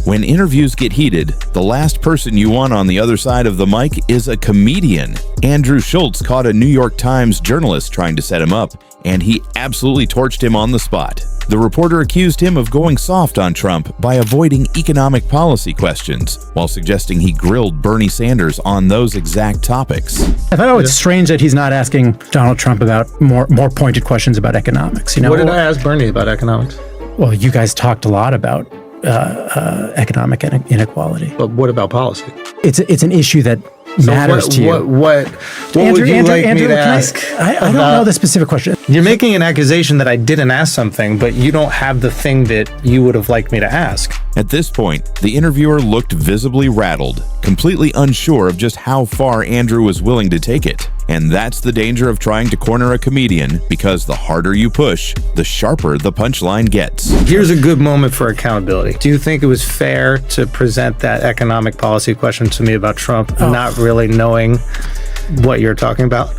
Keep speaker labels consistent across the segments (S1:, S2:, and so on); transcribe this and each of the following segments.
S1: When interviews get heated, the last person you want on the other side of the mic is a comedian. Andrew Schulz caught a New York Times journalist trying to set him up, and he absolutely torched him on the spot. The reporter accused him of going soft on Trump by avoiding economic policy questions, while suggesting he grilled Bernie Sanders on those exact topics.
S2: I thought it's strange that he's not asking Donald Trump about more pointed questions about economics.
S3: What did I ask Bernie about economics?
S2: Well, you guys talked a lot about economic inequality.
S3: But what about policy?
S2: It's an issue that matters to you.
S3: What would you like me to ask?
S2: I don't know the specific question.
S3: You're making an accusation that I didn't ask something, but you don't have the thing that you would have liked me to ask.
S1: At this point, the interviewer looked visibly rattled, completely unsure of just how far Andrew was willing to take it. And that's the danger of trying to corner a comedian, because the harder you push, the sharper the punchline gets.
S3: Here's a good moment for accountability. Do you think it was fair to present that economic policy question to me about Trump, not really knowing what you're talking about?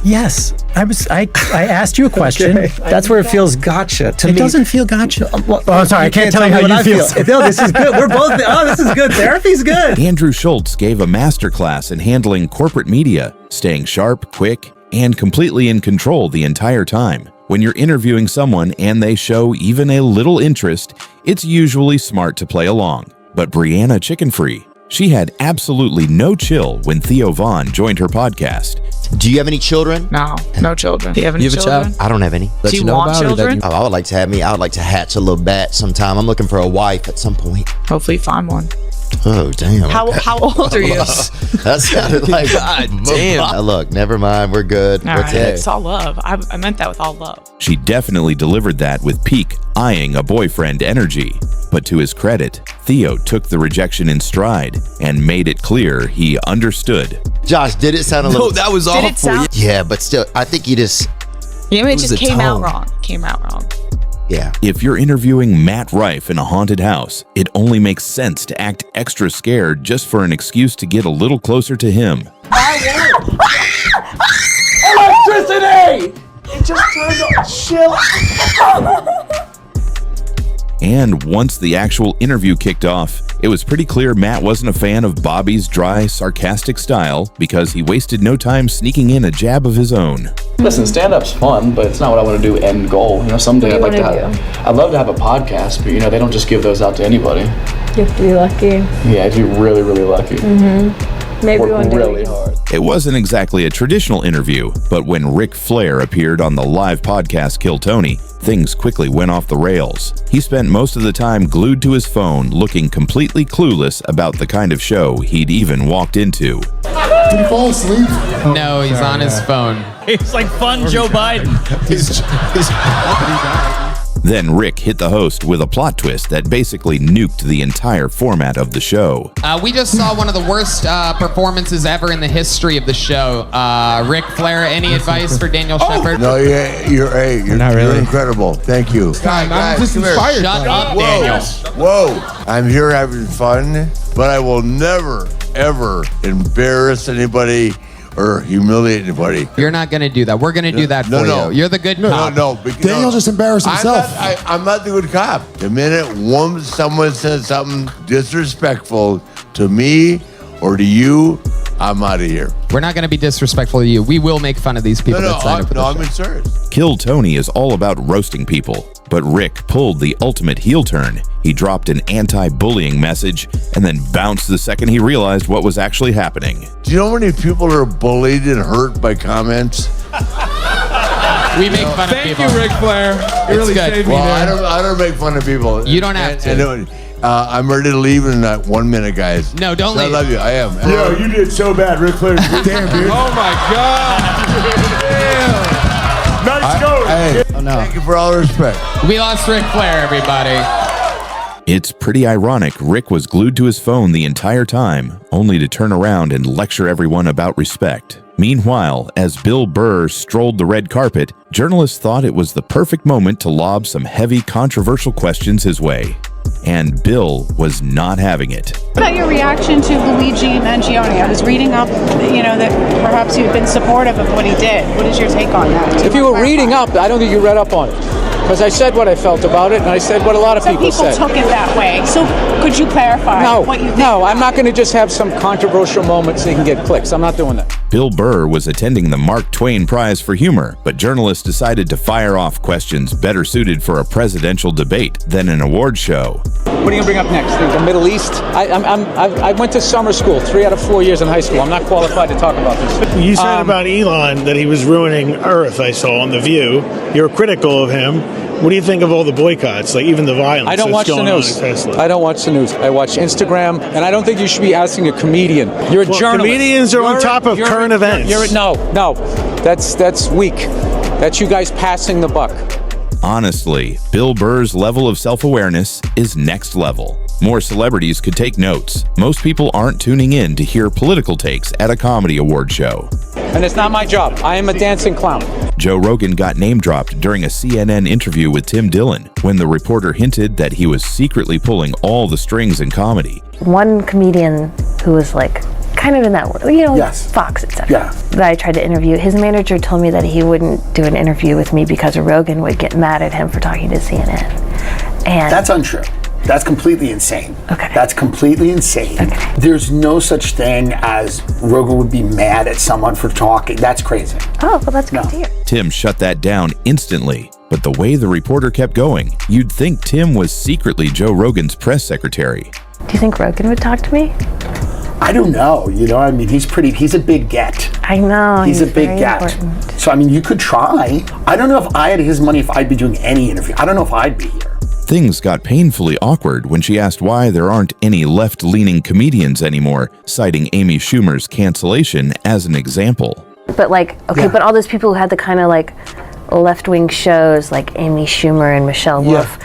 S2: Yes, I asked you a question.
S3: Okay. That's where it feels gotcha to me.
S2: It doesn't feel gotcha. I'm sorry, I can't tell you how you feel.
S3: No, this is good. We're both. Oh, this is good. Therapy's good.
S1: Andrew Schulz gave a masterclass in handling corporate media, staying sharp, quick, and completely in control the entire time. When you're interviewing someone and they show even a little interest, it's usually smart to play along. But Brianna Chickenfree, she had absolutely no chill when Theo Vaughn joined her podcast.
S4: Do you have any children?
S5: No children. Do you have any children?
S4: I don't have any.
S5: Do you want children?
S4: Oh, I would like to have me. I would like to hatch a little bat sometime. I'm looking for a wife at some point.
S5: Hopefully find one.
S4: Oh, damn.
S5: How old are you?
S4: That sounded like,
S6: God damn.
S4: Look, never mind. We're good.
S5: All right. It's all love. I meant that with all love.
S1: She definitely delivered that with peak, eyeing a boyfriend energy. But to his credit, Theo took the rejection in stride and made it clear he understood.
S4: Josh, did it sound a little...
S6: No, that was awful.
S5: Did it sound...
S4: Yeah, but still, I think you just...
S5: Yeah, it just came out wrong.
S4: Yeah.
S1: If you're interviewing Matt Rife in a haunted house, it only makes sense to act extra scared just for an excuse to get a little closer to him.
S6: Electricity! It just turned on. Chill.
S1: And once the actual interview kicked off, it was pretty clear Matt wasn't a fan of Bobby's dry, sarcastic style because he wasted no time sneaking in a jab of his own.
S7: Listen, stand-up's fun, but it's not what I want to do end goal. Someday I'd love to have a podcast, but they don't just give those out to anybody.
S8: You have to be lucky.
S7: Yeah, you have to be really, really lucky.
S8: Maybe one day.
S7: Really hard.
S1: It wasn't exactly a traditional interview, but when Ric Flair appeared on the live podcast Kill Tony, things quickly went off the rails. He spent most of the time glued to his phone, looking completely clueless about the kind of show he'd even walked into.
S9: Did he fall asleep?
S10: No, he's on his phone.
S11: He's like fun Joe Biden.
S1: Then Rick hit the host with a plot twist that basically nuked the entire format of the show.
S10: We just saw one of the worst performances ever in the history of the show. Ric Flair, any advice for Daniel Shepard?
S9: No, you're incredible. Thank you.
S10: Shut up, Daniel.
S9: Whoa. I'm here having fun, but I will never, ever embarrass anybody or humiliate anybody.
S10: You're not going to do that. We're going to do that for you. You're the good cop.
S9: Daniel just embarrassed himself. I'm not the good cop. The minute someone says something disrespectful to me or to you, I'm out of here.
S10: We're not going to be disrespectful to you. We will make fun of these people that sign up for the show.
S9: I'm serious.
S1: Kill Tony is all about roasting people, but Rick pulled the ultimate heel turn. He dropped an anti-bullying message and then bounced the second he realized what was actually happening.
S9: Do you know how many people are bullied and hurt by comments?
S10: We make fun of people.
S11: Thank you, Ric Flair. You really saved me there.
S9: I don't make fun of people.
S10: You don't have to.
S9: I'm ready to leave in 1 minute, guys.
S10: No, don't leave.
S9: I love you. I am.
S12: Yo, you did so bad, Ric Flair. Damn, dude.
S11: Oh my God. Damn. Nice going.
S9: Hey, thank you for all the respect.
S10: We lost Ric Flair, everybody.
S1: It's pretty ironic Rick was glued to his phone the entire time, only to turn around and lecture everyone about respect. Meanwhile, as Bill Burr strolled the red carpet, journalists thought it was the perfect moment to lob some heavy, controversial questions his way. And Bill was not having it.
S13: What about your reaction to Luigi Mangione? I was reading up, that perhaps you've been supportive of what he did. What is your take on that?
S14: If you were reading up, I don't think you read up on it. because I said what I felt about it, and I said what a lot of people said.
S13: Some people took it that way. So could you clarify what you think?
S14: No, I'm not going to just have some controversial moments so you can get clicks. I'm not doing that.
S1: Bill Burr was attending the Mark Twain Prize for Humor, but journalists decided to fire off questions better suited for a presidential debate than an award show.
S14: What are you going to bring up next? The Middle East? I went to summer school 3 out of 4 years in high school. I'm not qualified to talk about this.
S12: You said about Elon that he was ruining Earth, I saw on The View. You're critical of him. What do you think of all the boycotts, like even the violence
S14: I don't watch the news. I don't watch the news. I watch Instagram, and I don't think you should be asking a comedian. You're a journalist.
S12: Comedians are on top of current events.
S14: No. That's weak. That's you guys passing the buck.
S1: Honestly, Bill Burr's level of self-awareness is next level. More celebrities could take notes. Most people aren't tuning in to hear political takes at a comedy award show.
S14: And it's not my job. I am a dancing clown.
S1: Joe Rogan got name-dropped during a CNN interview with Tim Dillon when the reporter hinted that he was secretly pulling all the strings in comedy.
S15: One comedian who was like kind of in that world, Fox, etc. That I tried to interview, his manager told me that he wouldn't do an interview with me because Rogan would get mad at him for talking to CNN. And
S16: that's untrue. That's completely insane.
S15: Okay.
S16: That's completely insane.
S15: Okay.
S16: There's no such thing as Rogan would be mad at someone for talking. That's crazy.
S15: Oh, well, that's good to hear.
S1: Tim shut that down instantly, but the way the reporter kept going, you'd think Tim was secretly Joe Rogan's press secretary.
S15: Do you think Rogan would talk to me?
S16: I don't know. I mean, he's a big get.
S15: I know.
S16: He's a big get. Important. So, I mean, you could try. I don't know if I had his money if I'd be doing any interview. I don't know if I'd be here.
S1: Things got painfully awkward when she asked why there aren't any left-leaning comedians anymore, citing Amy Schumer's cancellation as an example.
S15: But but all those people who had the kind of like left-wing shows like Amy Schumer and Michelle Wolf,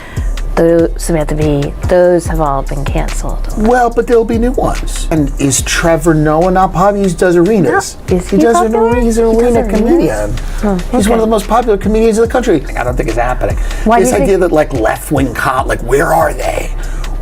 S15: Samantha Bee, those have all been canceled.
S16: Well, but there'll be new ones. And is Trevor Noah not popular? He does arenas.
S15: No. Is he popular?
S16: He's an arena comedian. He's one of the most popular comedians in the country. I don't think it's happening. This idea that like left-wing where are they?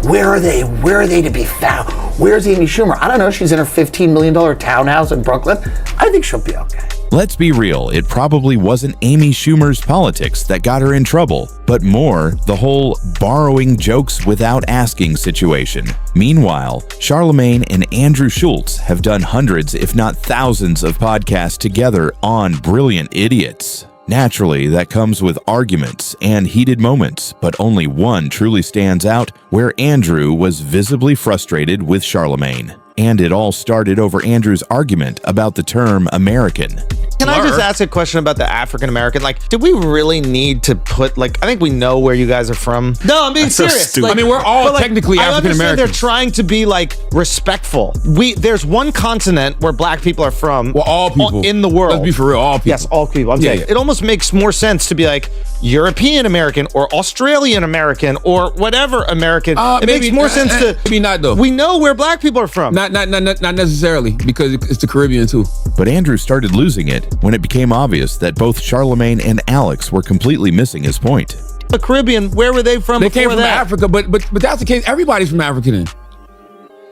S16: Where are they? Where are they to be found? Where's Amy Schumer? I don't know. She's in her $15 million townhouse in Brooklyn. I think she'll be okay.
S1: Let's be real, it probably wasn't Amy Schumer's politics that got her in trouble, but more the whole borrowing jokes without asking situation. Meanwhile, Charlemagne and Andrew Schulz have done hundreds, if not thousands, of podcasts together on Brilliant Idiots. Naturally, that comes with arguments and heated moments, but only one truly stands out, where Andrew was visibly frustrated with Charlemagne. And it all started over Andrew's argument about the term American.
S4: Can I just ask a question about the African American? Like, do we really need to put, I think we know where you guys are from. No, I'm being serious.
S11: So I mean, we're all technically African American.
S4: I understand they're trying to be respectful. There's one continent where black people are from.
S11: Well, all people
S4: in the world.
S11: Let's be for real, all people.
S4: Yes, all people. I'm saying it almost makes more sense to be like European American or Australian American or whatever American. It makes more sense to.
S11: Maybe not though.
S4: We know where black people are from.
S11: Not necessarily, because it's the Caribbean too.
S1: But Andrew started losing it when it became obvious that both Charlemagne and Alex were completely missing his point.
S4: The Caribbean, where were they from?
S11: They came from Africa, but that's the case. Everybody's from Africa then.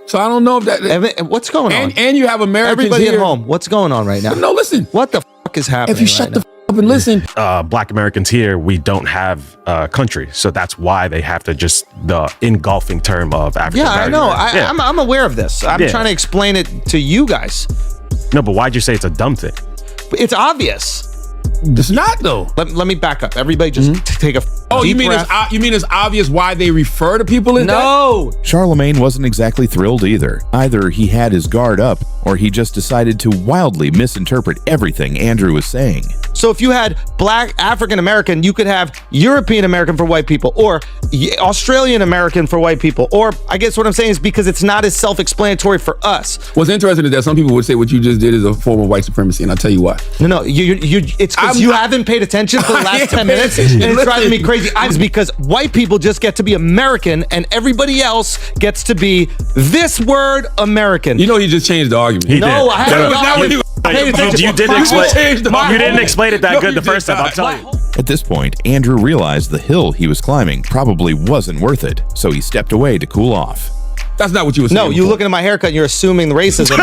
S11: So I don't know if that.
S4: What's going on?
S11: And you have Americans
S4: Everybody
S11: here.
S4: At home, what's going on right now?
S11: No, listen.
S4: What the fuck is happening?
S11: If you shut the up and listen.
S17: Black Americans here, we don't have a country, so that's why they have to just the engulfing term of African American.
S4: Yeah, I know. I'm aware of this. I'm trying to explain it to you guys.
S17: No, but why'd you say it's a dumb thing?
S4: It's obvious.
S11: It's not though.
S4: Let me back up. Everybody just take a
S11: you mean it's obvious why they refer to people in
S4: that?
S1: Charlemagne wasn't exactly thrilled either. Either he had his guard up, or he just decided to wildly misinterpret everything Andrew was saying.
S4: So if you had black African American, you could have European American for white people, or Australian American for white people, or I guess what I'm saying is because it's not as self-explanatory for us.
S11: What's interesting is that some people would say what you just did is a form of white supremacy, and I'll tell you why.
S4: No, it's because you haven't paid attention for the last 10 minutes, and it's driving me crazy. It's because white people just get to be American, and everybody else gets to be this word American.
S11: You know, he just changed the argument.
S17: He did.
S4: I haven't.
S17: You didn't explain it that good the first time, I'll tell you.
S1: At this point, Andrew realized the hill he was climbing probably wasn't worth it, so he stepped away to cool off.
S11: That's not what you were saying.
S4: No, you looking at my haircut and you're assuming the racism,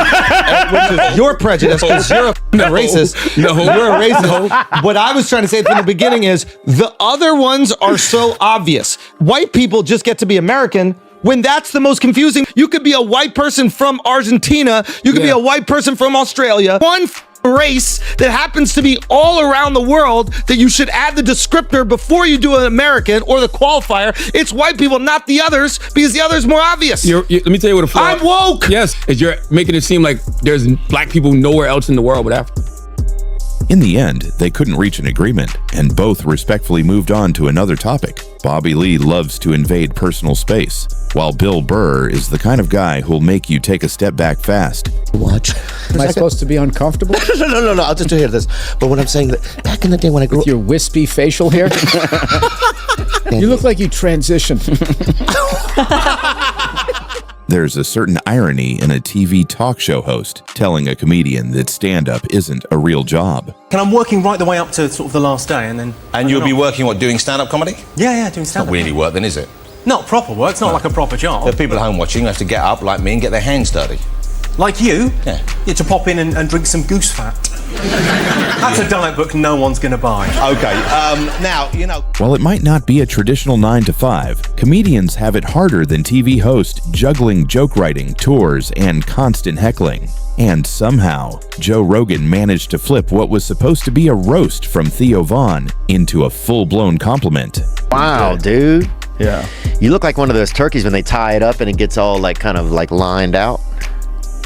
S4: which is your prejudice because you're a racist.
S11: No.
S4: You're a racist. What I was trying to say from the beginning is the other ones are so obvious. White people just get to be American when that's the most confusing. You could be a white person from Argentina. You could be a white person from Australia. One race that happens to be all around the world that you should add the descriptor before you do an American or the qualifier. It's white people, not the others, because the other's more obvious.
S11: Let me tell you what a flaw.
S4: I'm woke.
S11: Yes, is you're making it seem like there's black people nowhere else in the world but Africa.
S1: In the end, they couldn't reach an agreement, and both respectfully moved on to another topic. Bobby Lee loves to invade personal space, while Bill Burr is the kind of guy who'll make you take a step back fast.
S18: Watch.
S19: Am I supposed to be uncomfortable?
S18: No. I'll just hear this. But what I'm saying, that back in the day when I grew up...
S19: Your wispy facial hair? You look like you transitioned.
S1: There's a certain irony in a TV talk show host telling a comedian that stand-up isn't a real job.
S20: And I'm working right the way up to sort of the last day, and then...
S21: And you'll be working, doing stand-up comedy?
S20: Yeah, doing stand-up.
S21: Not really work then, is it?
S20: Not proper work, it's not like a proper job.
S21: There are people at home watching who have to get up, like me, and get their hands dirty.
S20: Like you?
S21: Yeah.
S20: You have to pop in and drink some goose fat. That's a diet book no one's going to buy.
S21: Okay, now,
S1: While it might not be a traditional 9-to-5, comedians have it harder than TV hosts, juggling joke writing, tours, and constant heckling. And somehow, Joe Rogan managed to flip what was supposed to be a roast from Theo Von into a full-blown compliment.
S22: Wow, dude.
S19: Yeah.
S22: You look like one of those turkeys when they tie it up and it gets all like kind of like lined out.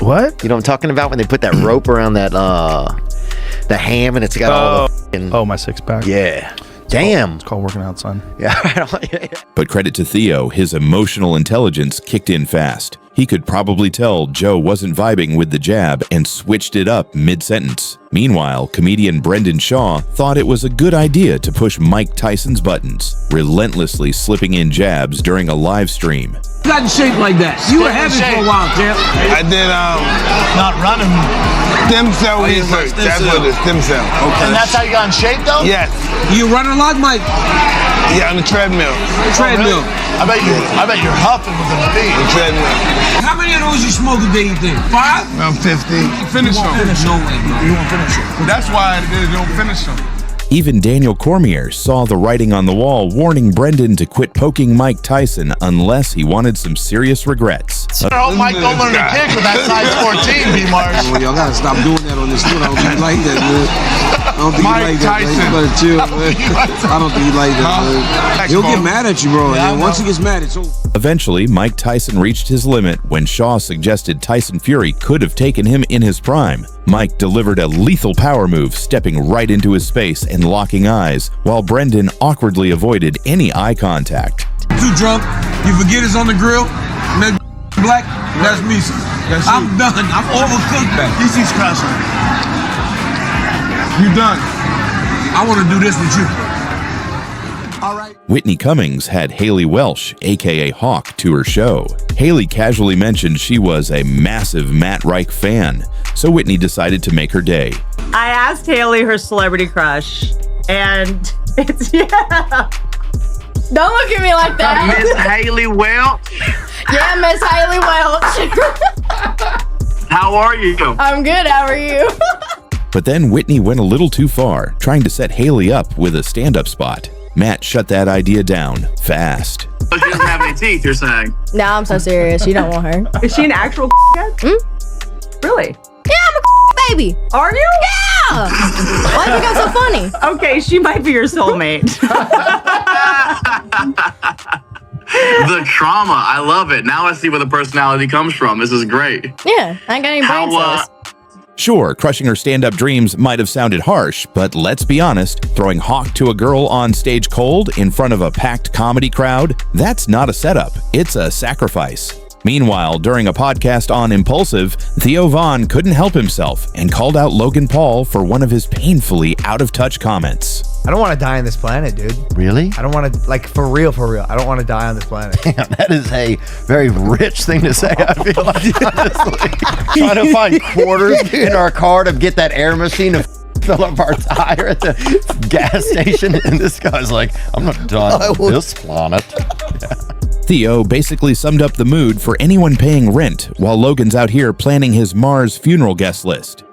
S19: What?
S22: You know what I'm talking about? When they put that rope around that the ham and it's got all the
S23: my six-pack.
S22: Yeah. Damn.
S23: It's called working out, son.
S22: Yeah.
S1: But credit to Theo, his emotional intelligence kicked in fast. He could probably tell Joe wasn't vibing with the jab and switched it up mid-sentence. Meanwhile, comedian Brendan Shaw thought it was a good idea to push Mike Tyson's buttons, relentlessly slipping in jabs during a live stream.
S6: You got in shape like that. You were heavy for a while, Jeff.
S24: I did not running. Stem cell research. That's what it is, stem cell.
S6: Okay.
S24: And that's how you got in shape, though? Yes.
S6: You running a lot, Mike?
S24: Yeah, on the treadmill.
S6: Treadmill.
S24: I bet you're huffing with the feet. The treadmill.
S6: How many of those you smoke a day, you think? 5?
S24: Around 50. Finish them.
S6: No way, bro.
S24: You won't finish them. That's why it is, you don't finish them.
S1: Even Daniel Cormier saw the writing on the wall warning Brendan to quit poking Mike Tyson unless he wanted some serious regrets.
S24: I hope Mike don't learn to kick with that size 14, B-Mars.
S6: Well, y'all gotta stop doing that on this foot. I don't think you like that, man. I don't think
S24: Mike
S6: you like that, man. You better chill, man. I don't think you like that, man. He'll get mad at you, bro. And once he gets mad, it's over.
S1: Eventually, Mike Tyson reached his limit when Shaw suggested Tyson Fury could have taken him in his prime. Mike delivered a lethal power move, stepping right into his space and locking eyes, while Brendan awkwardly avoided any eye contact.
S6: Too drunk, you forget it's on the grill, and that black, that's me. I'm done. I'm overcooked.
S24: This is crushing. You done.
S6: I want to do this with you. All right.
S1: Whitney Cummings had Haley Welsh, aka Hawk, to her show. Haley casually mentioned she was a massive Matt Rife fan, so Whitney decided to make her day.
S25: I asked Haley her celebrity crush, and it's, yeah.
S8: Don't look at me like that.
S24: Miss Haley Welch.
S8: Yeah, Miss Haley Welch.
S24: How are you?
S8: I'm good. How are you?
S1: But then Whitney went a little too far, trying to set Haley up with a stand-up spot. Matt shut that idea down fast.
S24: She doesn't have any teeth, you're saying?
S8: No, I'm so serious. You don't want her.
S25: Is she an actual cat? Really?
S8: Yeah, I'm a baby.
S25: Are you?
S8: Yeah. Why you got so funny?
S25: Okay, she might be your soulmate.
S24: The trauma, I love it. Now I see where the personality comes from. This is great.
S8: Yeah, I ain't got any brain cells.
S1: Sure, crushing her stand-up dreams might have sounded harsh, but let's be honest, throwing Hawk to a girl on stage cold in front of a packed comedy crowd, that's not a setup, it's a sacrifice. Meanwhile, during a podcast on Impulsive, Theo Von couldn't help himself and called out Logan Paul for one of his painfully out-of-touch comments.
S26: I don't want to die on this planet, dude.
S22: Really?
S26: I don't want to, like, for real. I don't want to die on this planet.
S22: Damn, that is a very rich thing to say, I feel like, honestly. Trying to find quarters in our car to get that air machine to fill up our tire at the gas station. And this guy's like, I'm not done on this planet. Yeah.
S1: Theo basically summed up the mood for anyone paying rent, while Logan's out here planning his Mars funeral guest list.